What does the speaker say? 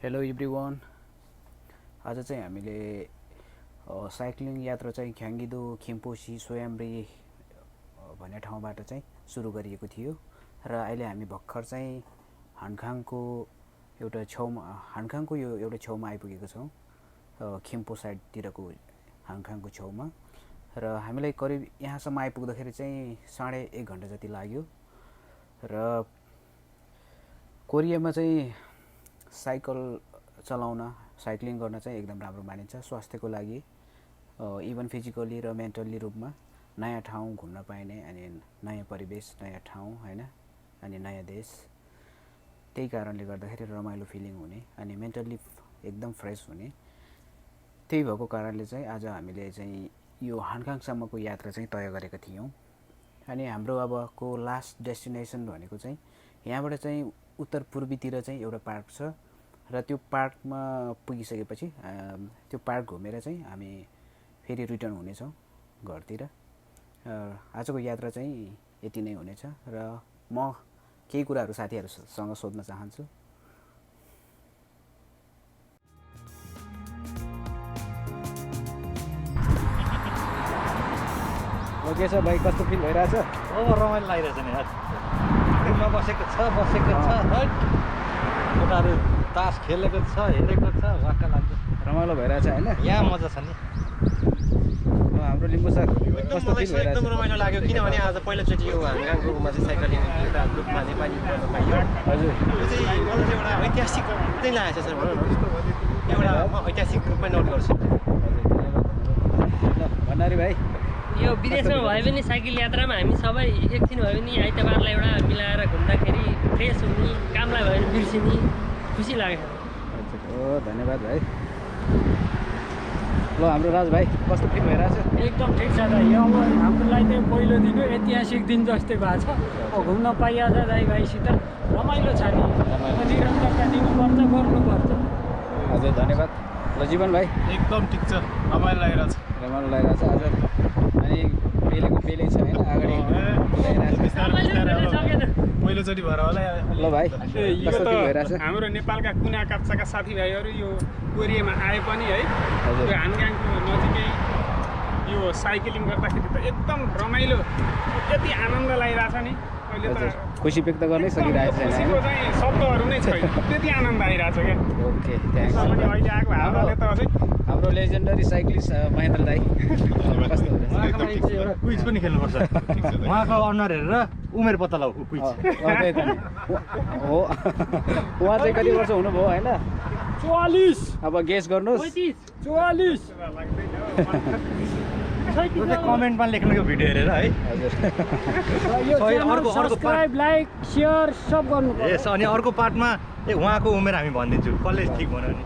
Hello everyone. आज चाहिँ हामीले साइक्लिङ यात्रा चाहिँ ख्याङ्गिदो खिम्पोसी सोयामरी भन्ने ठाउँबाट चाहिँ सुरु गरिएको थियो र अहिले हामी भर्खर चाहिँ हानखाङको एउटा छेउमा आइपुगेको छौँ, खिम्पो साइडतिरको हानखाङको छेउमा। र हामीलाई करिब यहाँसम्म आइपुग्दाखेरि चाहिँ 1.5 घन्टा जति लाग्यो। र कोरियामा चाहिँ साइक्लिङ गर्न चाहिँ एकदम राम्रो मानिन्छ स्वास्थ्यको लागि, इभन फिजिकली र मेन्टल्ली रूपमा। नयाँ ठाउँ घुम्न पाइने, अनि नयाँ परिवेश, नयाँ ठाउँ हैन, अनि नयाँ देश। त्यही कारणले गर्दाखेरि रमाइलो फिलिङ हुने अनि मेन्टल्ली एकदम फ्रेस हुने। त्यही भएको कारणले चाहिँ आज हामीले चाहिँ यो हानखाङसम्मको यात्रा चाहिँ तय गरेका थियौँ। अनि हाम्रो अबको लास्ट डेस्टिनेसन भनेको चाहिँ यहाँबाट चाहिँ उत्तर पूर्वीतिर चाहिँ एउटा पार्क छ र त्यो पार्कमा पुगिसकेपछि त्यो पार्क घुमेर चाहिँ हामी फेरि रिटर्न हुनेछौँ घरतिर। आजको यात्रा चाहिँ यति नै हुनेछ र म केही कुराहरू साथीहरूसँग सोध्न चाहन्छु। के छ भाइ, कस्तो फिल भइरहेछ? रमाइलो लागिरहेछ नि यार। रुममा बसेको छ केटाहरू तास खेलेको छ, हेरेको छ, वाक्क लाग्छ। रमाइलो भइरहेछ हैन? यहाँ मजा छ नि। हाम्रो लिम्बू सर कस्तो फिल भइरहेछ? एकदम रमाइलो लाग्यो, किनभने आज पहिलोचोटि यो हानखाङमा चाहिँ साइक्लिङ एउटा ग्रुपमा नेपाली गर्न पाइयो। हजुर, यो चाहिँ मलाई चाहिँ एउटा ऐतिहासिक चाहिँ लागेको छ सर, भनौँ न एउटा म ऐतिहासिक रूपमा नोट गर्छु। भण्डारी भाइ, यो विदेशमा भए पनि साइकल यात्रामा हामी सबै एकछिन भए पनि आइतबारलाई एउटा मिलाएर घुम्दाखेरि फ्रेस हुने, कामलाई भयो भने बिर्सिने, खुसी लाग्यो। धन्यवाद भाइ। ल हाम्रो राज भाइ कस्तो फिल भइरहेछ? एकदम ठिक छ दाइ। यो अब हाम्रो लागि चाहिँ पहिलो दिन हो, ऐतिहासिक दिन जस्तै भएको छ। घुम्न पाइहाल्छ दाइभाइसित, रमाइलो छ नि। निरन्तरता दिनुपर्छ, गर्नुपर्छ। हजुर धन्यवाद। ल जीवन भाइ एकदम ठिक छ, रमाइलो लागिरहेछ। रमाइलो लागिरहेछ आज। अनि पेले छ होइन, अगाडि पहिलोचोटि भएर होला। ल भाइ कस्तो फिल भइरहेछ? हाम्रो नेपालका कुना काप्चाका साथीभाइहरू यो कोरियामा आए पनि है, यो हानखाङको नजिकै यो साइक्लिङ गर्दाखेरि त एकदम रमाइलो, यति आनन्द लागिरहेछ नि। अहिले त खुसी व्यक्त गर्नै सकिरहेको छैन खुसीको चाहिँ शब्दहरू नै छैन, त्यति आनन्द आइरहेछ क्या। Okay, thanks. अहिले आएको हावाले त अझै हाम्रो लेजेन्डरी साइक्लिस्ट महेन्द्र दाई कस्तो हुँदैछ? उहाँको लागि चाहिँ एउटा क्विज पनि खेल्नुपर्छ। उहाँको अनुहार हेरेर उमेर पत्ता लगाऊ क्विज। हो, उहाँ चाहिँ कति वर्ष हुनुभयो होइन? 44। अब गेस गर्नुहोस्। 44। कमेन्टमा लेख्नु यो भिडियो हेरेर है। यो सब्स्क्राइब, लाइक, सेयर सब गर्नु। यस, अनि अर्को पार्टमा उहाँको उमेर हामी भनिदिन्छु, कसले ठिक भन्यो नि।